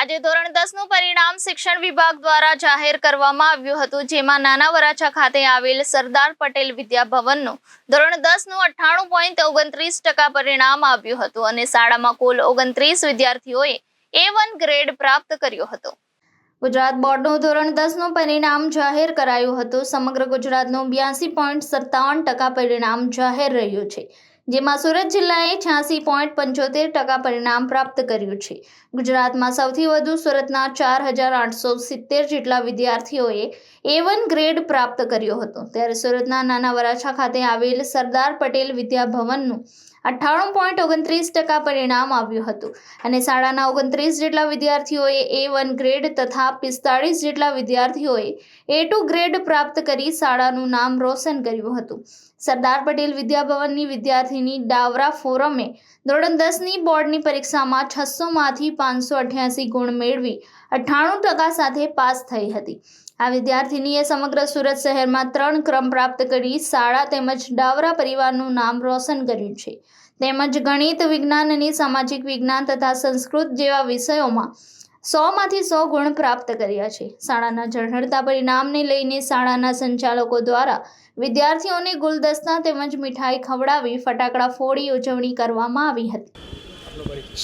આજે ધોરણ 10નું પરિણામ શિક્ષણ વિભાગ દ્વારા જાહેર કરવામાં આવ્યું હતું, જેમાં નાના વરાછા ખાતે આવેલ સરદાર પટેલ વિદ્યાભવનનું ધોરણ 10નું 98.29% પરિણામ આવ્યું હતું અને શાળામાં કુલ 29 વિદ્યાર્થીઓએ A1 ગ્રેડ પ્રાપ્ત કર્યો હતો। ગુજરાત બોર્ડનું ધોરણ 10નું પરિણામ જાહેર કરાયું હતું। સમગ્ર ગુજરાતનું 82.57% પરિણામ જાહેર રહ્યું છે, જેમાં સુરત જિલ્લાએ 86.75% પરિણામ પ્રાપ્ત કર્યું છે। ગુજરાતમાં સૌથી વધુ સુરતના 4870 જેટલા વિદ્યાર્થીઓએ A1 ગ્રેડ પ્રાપ્ત કર્યો હતો, ત્યારે સુરતના નાના વરાછા ખાતે આવેલ સરદાર પટેલ વિદ્યાભવનનું 98.29% પરિણામ આવ્યું હતું અને શાળાના 29 જેટલા વિદ્યાર્થીઓએ A1 ગ્રેડ તથા 45 જેટલા વિદ્યાર્થીઓએ A2 ગ્રેડ પ્રાપ્ત કરી શાળાનું નામ રોશન કર્યું હતું। સરદાર પટેલ વિદ્યાભવનની વિદ્યાર્થીની ડાવરા ફોરમે ધોરણ 10ની બોર્ડની પરીક્ષામાં 600માંથી 588 ગુણ મેળવી 98% સાથે પાસ થઈ હતી। આ વિદ્યાર્થીનીએ સમગ્ર સુરત શહેરમાં 3 ક્રમ પ્રાપ્ત કરી શાળા તેમજ ડાવરા પરિવારનું નામ રોશન કર્યું છે। તેમજ ગણિત, વિજ્ઞાન અને સામાજિક વિજ્ઞાન તથા સંસ્કૃત જેવા વિષયોમાં 100માંથી 100 ગુણ પ્રાપ્ત કર્યા છે। શાળાના ઝળહળતા પરિણામને લઈને શાળાના સંચાલકો દ્વારા વિદ્યાર્થીઓને ગુલદસ્તા તેમજ મીઠાઈ ખવડાવી ફટાકડા ફોડી ઉજવણી કરવામાં આવી હતી।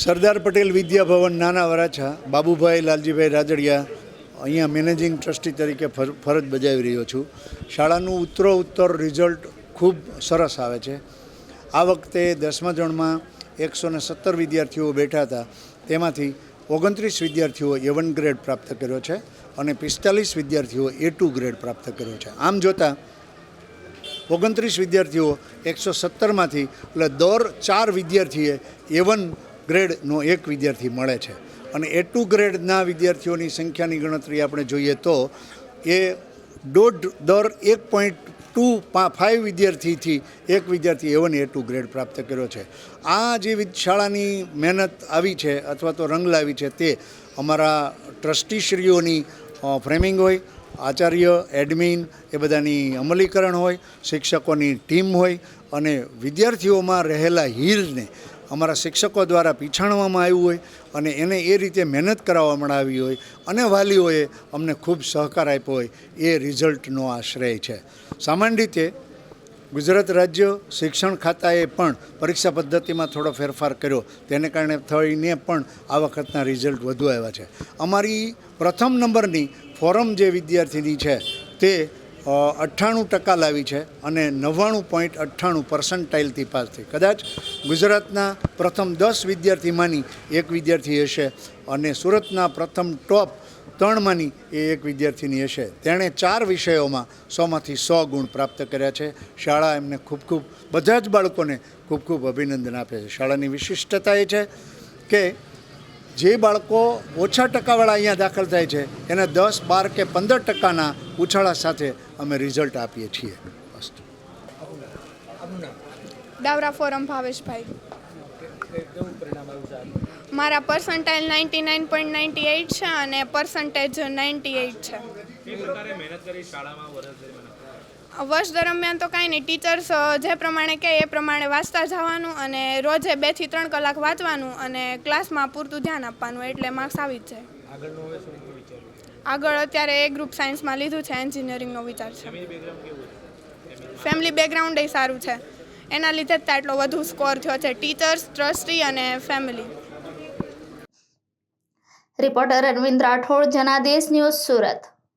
સરદાર પટેલ વિદ્યાભવન નાના વરાછા બાબુભાઈ લાલજીભાઈ રાદડિયા અહીંયા મેનેજિંગ ટ્રસ્ટી તરીકે ફરજ બજાવી રહ્યો છું। શાળાનું ઉત્તરોત્તર રિઝલ્ટ ખૂબ સરસ આવે છે। આ વખતે 10મા ધોરણમાં 117 વિદ્યાર્થીઓ બેઠા હતા, તેમાંથી 29 વિદ્યાર્થીઓ A1 ગ્રેડ પ્રાપ્ત કર્યો છે અને 45 વિદ્યાર્થીઓ A2 ગ્રેડ પ્રાપ્ત કર્યો છે। આમ જોતાં 29 વિદ્યાર્થીઓ 117માંથી એટલે દર 4 વિદ્યાર્થીએ A1 ગ્રેડનો એક વિદ્યાર્થી મળે છે અને A2 ગ્રેડના વિદ્યાર્થીઓની સંખ્યાની ગણતરી આપણે જોઈએ તો એ દર 1.25 વિદ્યાર્થીથી એક વિદ્યાર્થી A1 A2 ગ્રેડ પ્રાપ્ત કર્યો છે। આ જે શાળાની મહેનત આવી છે અથવા તો રંગ લાવી છે તે અમારા ટ્રસ્ટીશ્રીઓની ફ્રેમિંગ હોય, આચાર્ય, એડમિન એ બધાની અમલીકરણ હોય, શિક્ષકોની ટીમ હોય અને વિદ્યાર્થીઓમાં રહેલા હીરને અમારા શિક્ષકો દ્વારા પીછાણવામાં આવ્યું હોય અને એને એ રીતે મહેનત કરાવવામાં આવી હોય અને વાલીઓએ અમને ખૂબ સહકાર આપ્યો હોય, એ રિઝલ્ટનો આ શ્રેય છે। સામાન્ય રીતે ગુજરાત રાજ્ય શિક્ષણ ખાતાએ પણ પરીક્ષા પદ્ધતિમાં થોડો ફેરફાર કર્યો, તેને કારણે થઈને પણ આ વખતના રિઝલ્ટ વધુ આવ્યા છે। અમારી પ્રથમ નંબરની ફોરમ જે વિદ્યાર્થીની છે તે 98% લાવી છે અને 99.98% પાસ થઈ। કદાચ ગુજરાતના પ્રથમ 10 વિદ્યાર્થીમાંની એક વિદ્યાર્થી હશે અને સુરતના પ્રથમ ટોપ 3માંની એ એક વિદ્યાર્થીની હશે। તેણે 4 વિષયોમાં 100માંથી 100 ગુણ પ્રાપ્ત કર્યા છે। શાળા એમને ખૂબ બધા જ બાળકોને ખૂબ અભિનંદન આપે છે। શાળાની વિશિષ્ટતા એ છે કે જે બાળકો ઓછા ટકાવાળા અહીંયા દાખલ થાય છે એને 10, 12 કે 15%ના ઉછાળા સાથે અમે રિઝલ્ટ આપીએ છીએ। ડાવરા ફોરમ ભાવેશભાઈ। મારા પર્સન્ટાઇલ 99.98 છે અને પર્સન્ટેજ 98 છે। વર્ષ દરમિયાન તો કાંઈ નહીં, ટીચર્સ જે પ્રમાણે કહે એ પ્રમાણે વાંચતા જવાનું અને રોજે 2 થી 3 કલાક વાંચવાનું અને ક્લાસમાં પૂરતું ધ્યાન આપવાનું, એટલે માર્ક્સ આવી જ જાય। આગળ અત્યારે એ ગ્રુપ સાયન્સમાં લીધું છે, એન્જિનિયરિંગનો વિચાર છે। ફેમિલી બેકગ્રાઉન્ડ એ સારું છે, એના લીધે જ આટલો વધુ સ્કોર થયો છે, ટીચર્સ, ટ્રસ્ટી અને family. Reporter Arvind Rathod, Janadesh news, Surat.